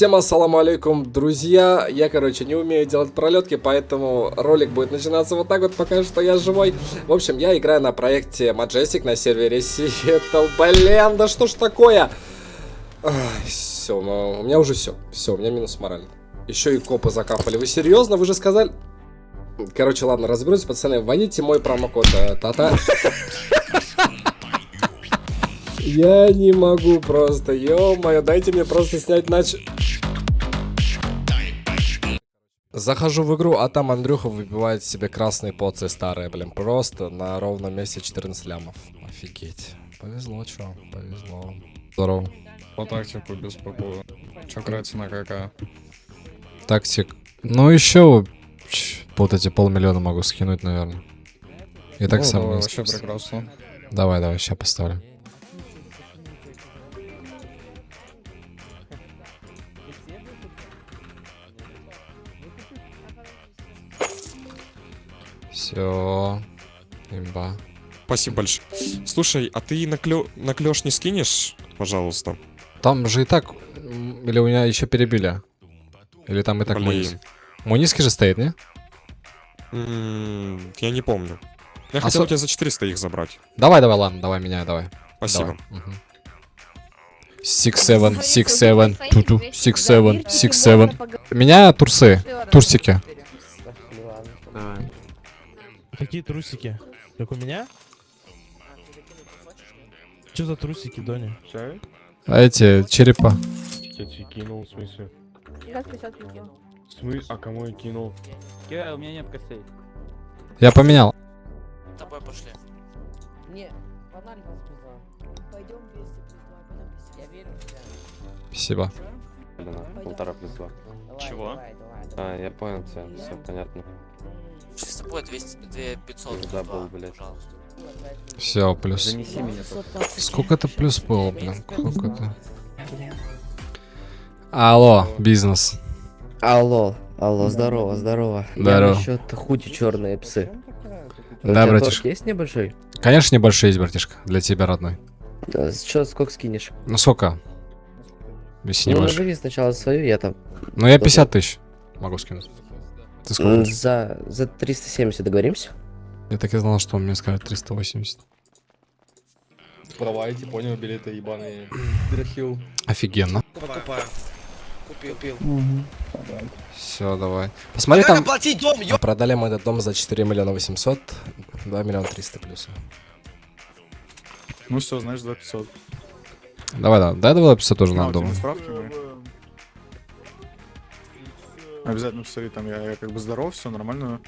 Всем ассаламу алейкум, друзья. Я, короче, не умею делать пролетки, поэтому ролик будет начинаться вот так вот, пока что я живой. В общем, я играю на проекте Majestic на сервере Seattle. Блин, да что ж такое? Все, у меня уже все. Все, у меня минус мораль. Еще и копы закапали. Вы серьезно? Вы же сказали... Короче, ладно, разберусь, пацаны. Вводите мой промокод. Тата. Я не могу просто, ё-моё, дайте мне просто снять Захожу в игру, а там Андрюха выбивает себе красные поцы старые, блин, просто на ровном месте 14 лямов. Офигеть. Повезло, чё, повезло. Здорово. По тактику без ППО. Чё краться на КК? Тактик. Ну еще вот эти 500 000 могу скинуть, наверное. И так Ну, сам. давай, вообще прекрасно. Давай, сейчас поставлю. Все. Имба. Спасибо большое. Слушай, а ты на клёш не скинешь, пожалуйста? Там же и так. Или у меня еще перебили? Или там и так Блин. Муниски же стоит, не? Я не помню. Я хотел у тебя за 400 их забрать. Давай, ладно, давай, меняй, давай. Спасибо. 6-7, 6-7, 6-7, 6-7. Меня турсы, турсики. Какие трусики? Как у меня? Что за трусики, Доня? А эти черепа. Я тебе кинул, в смысле? Я 50 кинул. В смысле? А кому я кинул? У меня нет костей. Я поменял. С тобой пошли. Не, банально вас признал. Пойдем вместе признаю, пойдем вместе. Я верю в тебя. Спасибо. Пойдем. 1,5+2. Давай, Чего? давай. А, я понял тебя, все понятно. С тобой 200, 500. Забыл, блядь. Пожалуйста. Все, плюс. Занеси меня только. Сколько это плюс было, блин? Сколько это? Алло, бизнес. Алло, здорово. Здорово. Я насчет худи черные псы. У Да, тебя братишка. торг есть небольшой? Конечно, небольшой есть, братишка. Для тебя, родной. Что, сколько скинешь? Ну, сколько? Если не Ну, больше. назови сначала свою, я там. Ну, я 50 тысяч могу скинуть. Ты сколько? хочешь? За 370 договоримся? Я так и знал, что он мне скажет 380. Продавайте, понял, билеты ебаные. Драхил. Офигенно. Покупаю. Купил. Все, давай. Посмотри там. Платить дом, Продали мы этот дом за 4 миллиона 800, 2 миллиона 300 плюс. Ну все, знаешь, за 500. Давай. Дай 250 тоже надо дома. Справки мы. Обязательно посмотри, там я как бы здоров, все нормально.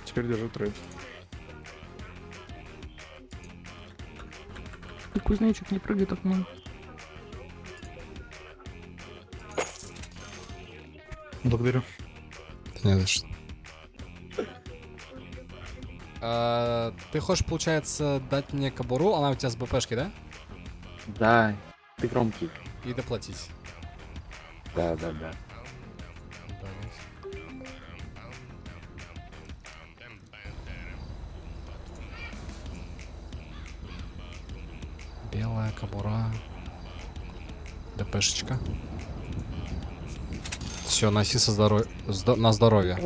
Теперь держу трейд. Ты кузнечик, не прыгай так много. Благодарю. Не за что. Ты хочешь, получается, дать мне кобуру? Она у тебя с БПшки, да? Да, ты громкий. И доплатить. Да. Белая кобура. ДПшечка. Все, носи на здоровье.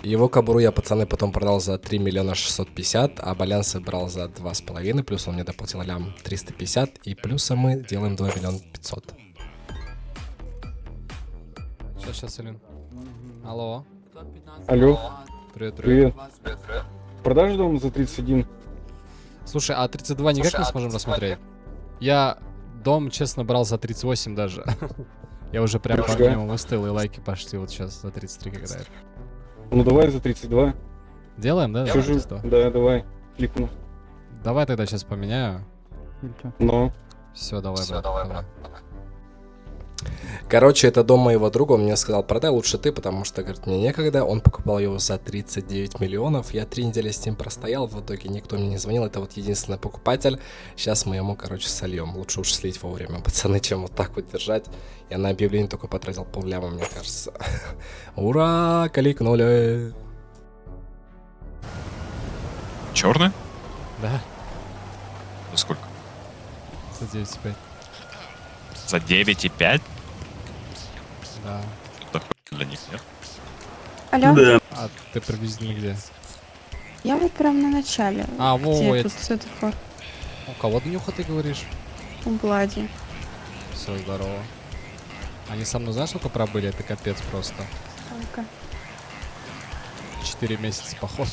Его кобуру я, пацаны, потом продал за 3 миллиона 650, а балансы брал за 2,5, плюс он мне доплатил лям 350, и плюса мы делаем 2 миллиона 500. Сейчас, Илюн. Алло. Алло, Привет. привет. Продажи дом за 31? Слушай, а 32 никак не сможем рассмотреть? Я дом, честно, брал за 38 даже. Я уже прям по Нифига. нему выставил, и лайки пошли вот сейчас за 33 когда это. Ну давай за 32. Делаем, да? Чё же? Да, давай. Кликну. Давай тогда сейчас поменяю. Но. Все, давай, давай. Короче, это дом моего друга, он мне сказал, продай лучше ты, потому что, говорит, мне некогда. Он покупал его за 39 миллионов, я 3 недели с ним простоял, в итоге никто мне не звонил, это вот единственный покупатель. Сейчас мы ему, короче, сольем. Лучше уж слить вовремя, пацаны, чем вот так вот держать. Я на объявление только потратил полляма, мне кажется. Ура, кликнули. Черный? Да, За сколько? за 9,5. За 9,5? Да. Это хуй для них, нет? Алло? А ты приблизительно где? Я вот прям на начале. А, во, Где я... тут светофор? У кого днюха ты говоришь? У Влади. Все, здорово. Они со мной, знаешь, сколько пробыли? Это капец просто. Сколько? 4 месяца, походу.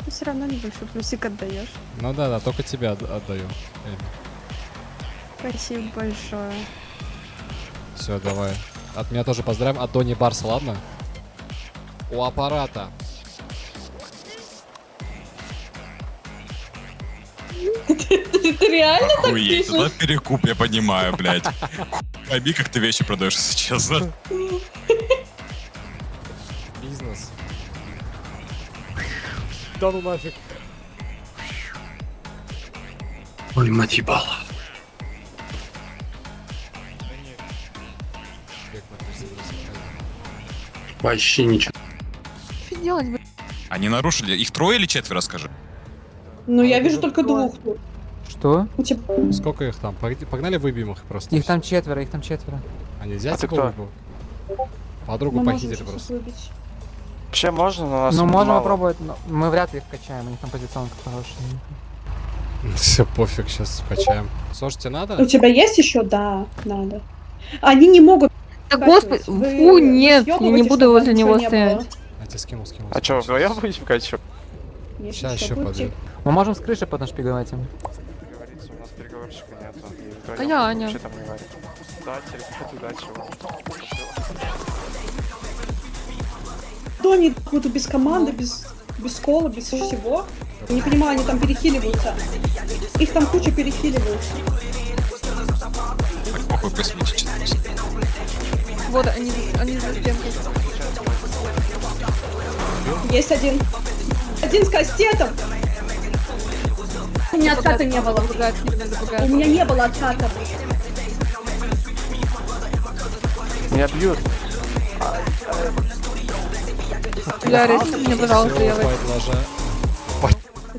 Ты все равно небольшой плюсик отдаешь. Ну да, только тебя отдаю. Спасибо большое. Все, давай. От меня тоже поздравим. От Дони Барса, ладно? У аппарата. Ты реально Охуеть, туда перекуп, я понимаю, блядь. Пойми, как ты вещи продаешь, если честно. Бизнес. Да ну нафиг. Ой, мать ебала. Вообще ничего. Что делать, блядь? Они нарушили. Их трое или четверо, скажи? Ну, я вижу только двух. Что? Сколько их там? Погнали выбьем их просто. Их там четверо, их там четверо. А нельзя А ты типа кто? выбил? Подругу похитили просто. Вообще можно, но нас Ну, можно мало. попробовать, но мы вряд ли их качаем, у них там позиционка хорошая. Все, пофиг, сейчас вкачаем. Слушайте, надо? У тебя есть еще? Да, надо. Они не могут. Да господи, фу, нет, я не буду возле него стоять. Я тебе скинул. А что, вдвоем будете вкачивать? Сейчас еще подъедет. Мы можем с крыши поднашпиговать им. Говорится, у нас переговорщика нету. И А я Аня. вообще там не варит. Удачи, ребят, удачи вам. Тони буду без команды, без кола, без всего. Не понимаю, они там перехиливаются. Их там куча перехиливаются. Так, похуй, посветите. Вот они за стенкой. Есть один. Один с кастетом. У меня отката не было. У меня не было отката. Меня бьют. Бля, режьте меня, пожалуйста, я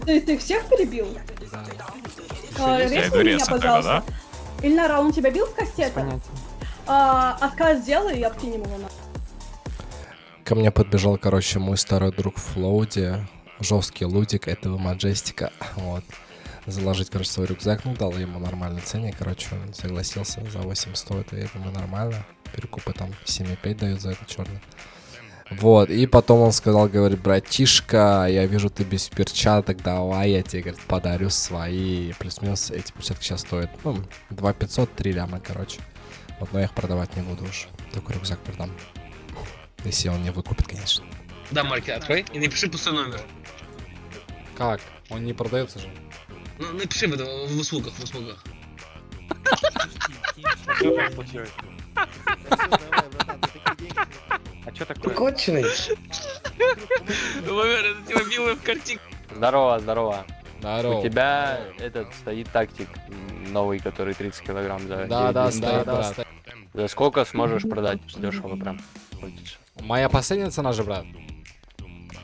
Ты их всех перебил? Да. Я иду резать тогда, да? Ильнара, он тебя бил с кастетом? Понятия. Откат сделай и откинем его на. Ко мне подбежал, короче, мой старый друг Флоуди, жесткий лудик этого Маджестика, вот. Заложить, короче, свой рюкзак, ну, дал ему нормальный ценник, короче, он согласился за 8 стоит, и я думаю, нормально. Перекупы там 7,5 дают за это черный. Вот, и потом он сказал, говорит, братишка, я вижу, ты без перчаток, давай я тебе, говорит, подарю свои. Плюс-минус эти перчатки сейчас стоят, ну, 2500, 3 ляма, короче. Вот, но я их продавать не буду уж, только рюкзак продам. Если он не выкупит, конечно. Да, Марки, открой и напиши пустой номер. Как? Он не продается же. Ну, напиши в услугах, А что такое? Конченый. Здорово, здорово. Здорово. У тебя этот стоит тактик новый, который 30 килограмм за Да, 9 стоит, да. брат. За сколько сможешь продать? Дешево прям. Моя последняя цена же, брат.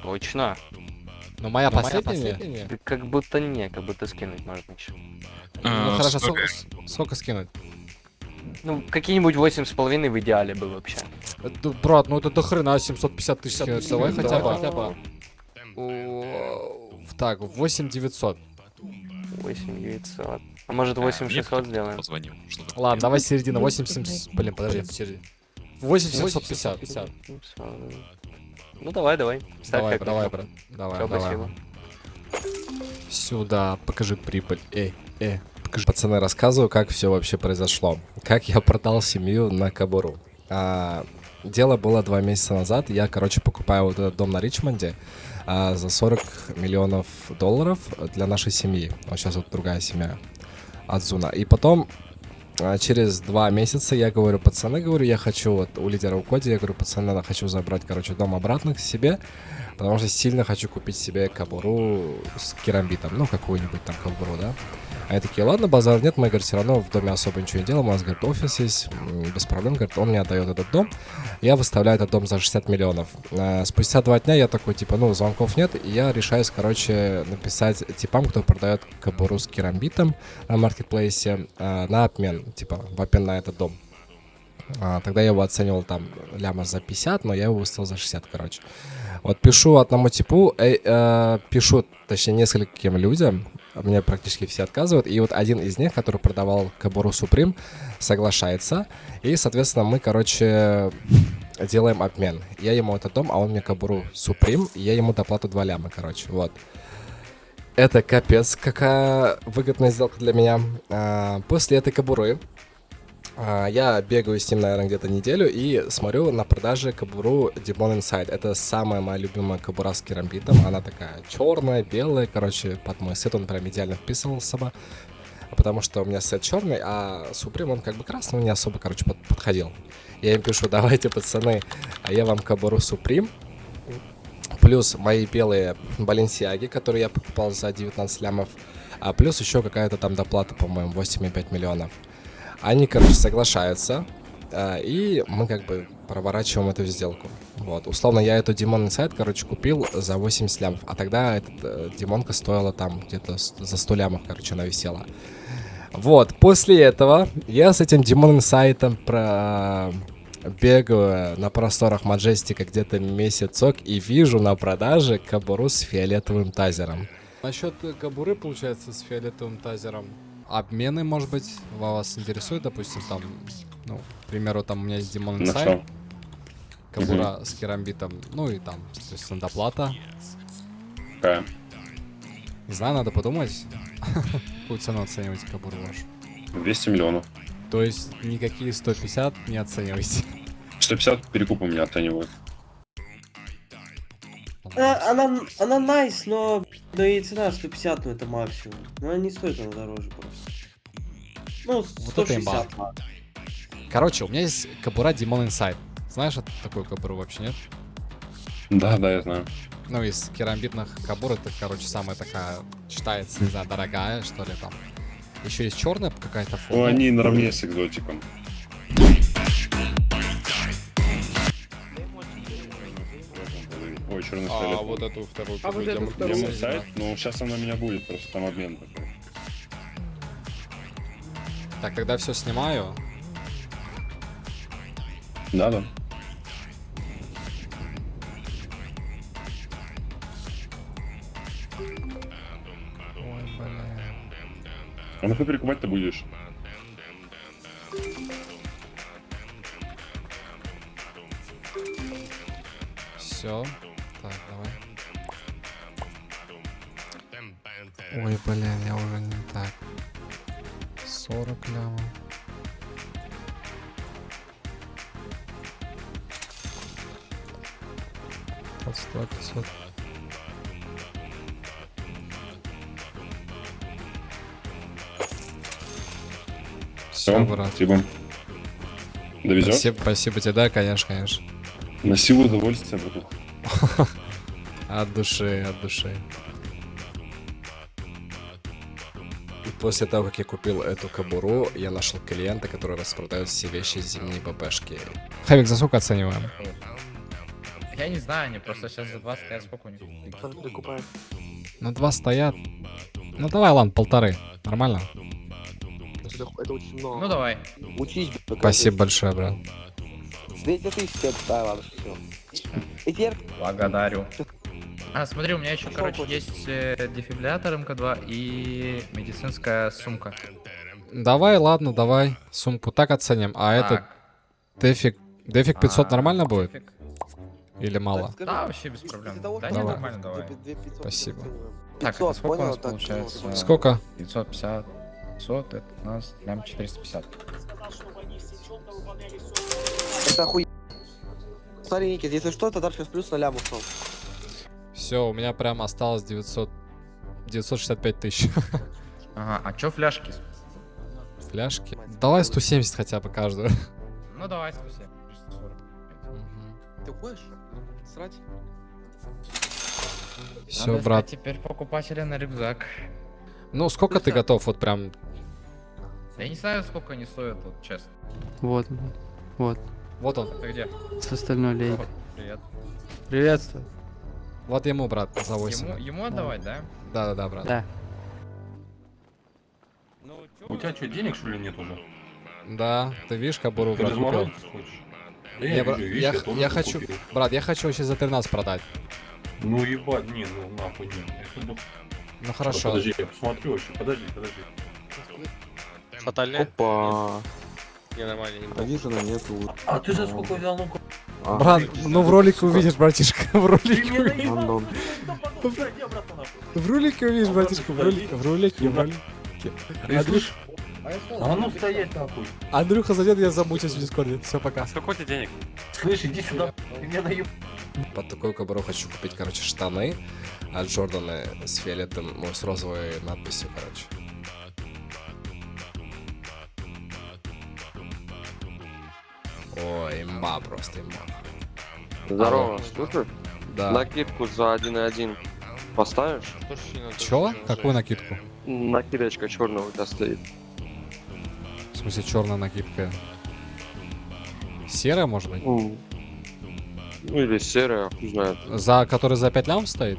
Точно. Но моя последняя? Да как будто не, как будто скинуть можно еще. Ну хорошо, сколько скинуть? Ну, какие-нибудь 8,5 в идеале бы вообще. Брат, ну это до хрена 750 тысяч скинуть. Давай хотя бы. Так, 8900. 8,900. А может 8,600 сделаем? Позвонил. Ладно, давай середина, 8700. Блин, подожди, середина. 8750. Ну давай. Ставь Давай, брат. Давай. Спасибо. Сюда, покажи прибыль. Покажи. Пацаны, рассказываю, как все вообще произошло. Как я продал семью на Кобуру. Дело было 2 месяца назад. Я, короче, покупаю вот этот дом на Ричмонде за 40 миллионов долларов для нашей семьи. Вот сейчас вот другая семья от Зуна. И потом, через 2 месяца я говорю, пацаны, говорю, я хочу вот у лидера в коде, я говорю, пацаны, я хочу забрать, короче, дом обратно к себе, потому что сильно хочу купить себе кобуру с керамбитом, ну, какую-нибудь там кобуру, да. Они такие, ладно, базар нет, мы, говорит, все равно в доме особо ничего не делаем, у нас, говорит, офис есть, без проблем, говорит, он мне отдает этот дом, я выставляю этот дом за 60 миллионов. Спустя 2 дня я такой, типа, ну, звонков нет, и я решаюсь, короче, написать типам, кто продает кобуру с керамбитом на маркетплейсе, на обмен, типа, в обмен на этот дом. Тогда я его оценивал там ляма за 50, но я его выставил за 60, короче. Вот пишу одному типу, пишу, точнее, нескольким людям, мне практически все отказывают, и вот один из них, который продавал кобуру Supreme, соглашается, и, соответственно, мы, короче, делаем обмен. Я ему этот дом, а он мне кобуру Supreme, и я ему доплату 2 ляма, короче, вот. Это капец, какая выгодная сделка для меня. После этой кобуры я бегаю с ним, наверное, где-то неделю и смотрю на продаже кобуру Demon Inside. Это самая моя любимая кобура с керамбитом. Она такая черная, белая, короче, под мой сет он прям идеально вписывался бы. Потому что у меня сет черный, а Supreme он как бы красный, не особо, короче, подходил. Я им пишу, давайте, пацаны, я вам кобуру Supreme. Плюс мои белые Balenciaga, которые я покупал за 19 лямов. А плюс еще какая-то там доплата, по-моему, 8,5 миллионов. Они, короче, соглашаются, и мы как бы проворачиваем эту сделку. Вот, условно, я эту Demon Inside, короче, купил за 80 лямов, а тогда эта Демонка стоила там где-то за 100 лямов, короче, она висела. Вот, после этого я с этим Demon Inside бегаю на просторах Маджестика где-то месяцок и вижу на продаже кобуру с фиолетовым тазером. Насчет кобуры, получается, с фиолетовым тазером. Обмены, может быть, вас интересует, допустим, там, ну, к примеру, там у меня есть Demon Inside, кобура с керамбитом, ну и там, соответственно, доплата. Не знаю, надо подумать, какую цену оцениваете кобуру вашу. 200 миллионов. То есть никакие 150 не оцениваете? 150 перекуп у меня оценивают. Она найс, но и цена 150, ну это максимум. Но она не стоит, она дороже просто. Ну, 160. Короче, у меня есть кобура Demon Inside. Знаешь такую кобуру вообще, нет? Да, я знаю. Ну, из керамбитных кобур это, короче, самая такая, считается, не знаю, дорогая, что ли, там. Еще есть черная какая-то форма. Они наравне с экзотиком. Ой, черный фиолет. Вот эту вторую. Demon Inside, ну сейчас она у меня будет, просто там обмен такой. Так, тогда все снимаю. Да. Ой, блин. А на что перекупать ты будешь? Все. Так, давай. Ой, блин, я уже не так. 40 лямов. От 100, 500. Все, брат. Спасибо. Довезёт? Спасибо тебе, да, конечно. На силу удовольствия буду. От души. После того, как я купил эту кобуру, я нашел клиента, который распродает все вещи зимней ППшки. Хавик, за сколько оцениваем? Я не знаю, они просто сейчас за 2 стоят, сколько у них? Ну, 2 стоят. Ну, давай, ладно, 1,5. Нормально? Это очень много. Ну давай. Учись, Спасибо большое, брат. 2000, да, ладно, все. И теперь... Благодарю. Смотри, у меня еще, короче, есть дефибриллятор МК2 и медицинская сумка. Давай. Сумку так оценим. А этот Дефик 500 нормально будет? Или мало? Да, вообще без проблем. Да, не, Давай. нормально, давай. Спасибо. Так, это сколько у нас получается? Сколько? 950. 500, это у нас прям 450. Это охуенно. Смотри, Никит, если что, то дальше плюс 0 ушел. Все, у меня прям осталось 965 тысяч. Ага, а чё фляжки? Фляжки? Давай 170 хотя бы каждую. Ну давай 170. Ты уходишь? Срать? Все, брат. Теперь покупателя на рюкзак. Ну, сколько ты готов, вот прям... Я не знаю, сколько они стоят, вот честно. Вот, вот. Вот он. Ты где? С остальной лейк. Привет. Приветствую. Вот ему, брат, за 8. Ему отдавать, да? Да-да-да, брат. Да. У тебя что, денег что ли нет уже? Да, ты видишь, кобуру, брат, купил? хочешь? Да Не, я хочу... Брат, я хочу вообще за 13 продать. Ну ебать, не, ну нахуй не. Ну хорошо. Подожди, я посмотрю вообще, подожди. Фатальный? Опа. Не, нормально, не Понижено нету. А ты за сколько взял, ну-ка? Брат, ну в ролике увидишь, братишка, в ролике увидишь. наебал? В ролике увидишь, братишка, в ролике. Андрюш, А ну стоять нахуй. Андрюха зайдет, я замучусь в Дискорде. Все, пока. Сколько тебе денег? Слышь, иди сюда, ты меня наебал. Под такую кобуру хочу купить, короче, штаны от Джордана с фиолетом, ну, с розовой надписью, короче. Ой, имба просто, имба. Здорово, слушай? Да. Накидку за 1.1 поставишь? Чё? Какую накидку? Накидочка черная у тебя стоит. В смысле, черная накидка? Серая, может быть? Ну или серая, хуй знает. За который за 5 лям стоит?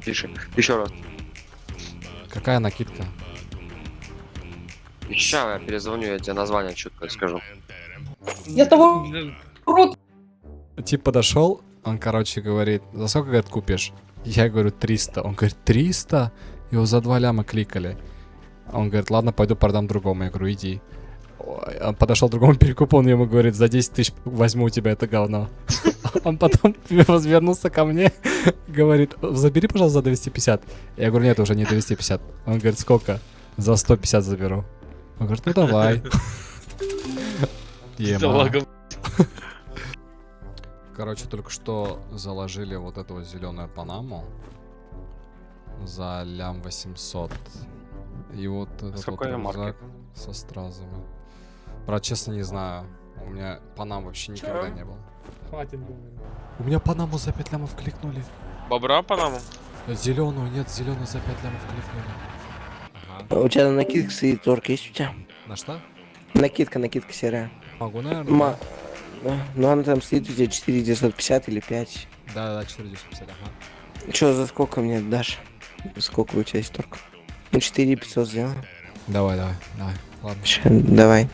Тише. Еще раз. Какая накидка? Сейчас я перезвоню, я тебе название четко скажу. Я того рот. Тип подошел, он, короче, говорит, за сколько, говорит, купишь? Я говорю, 300. Он говорит, 300? Его за 2 ляма кликали. Он говорит, ладно, пойду продам другому. Я говорю, иди. Ой, он подошел к другому перекупу, он ему говорит, за 10 тысяч возьму у тебя это говно. Он потом развернулся ко мне, говорит, забери, пожалуйста, за 250. Я говорю, нет, уже не 250. Он говорит, сколько? За 150 заберу. Он говорит, ну давай. Ема. Короче, только что заложили вот эту вот зеленую панаму за лям 800. И вот этот вот рюкзак со стразами. Брат, честно не знаю. У меня панам вообще никогда не было. Хватит говорить. У меня панаму за 5 лямов кликнули. Бобра Панаму? Зеленую, нет, зеленую за 5 лямов кликнули. Ага. У тебя накидка стоит, торка есть у тебя? На что? Накидка серая. Могу, наверное. Ну она там стоит у тебя 4950 или 5. Да, 450, ага. Чё, за сколько мне дашь? Сколько у тебя есть торка? Ну 4500 сделаем. Давай. Ладно. Давай.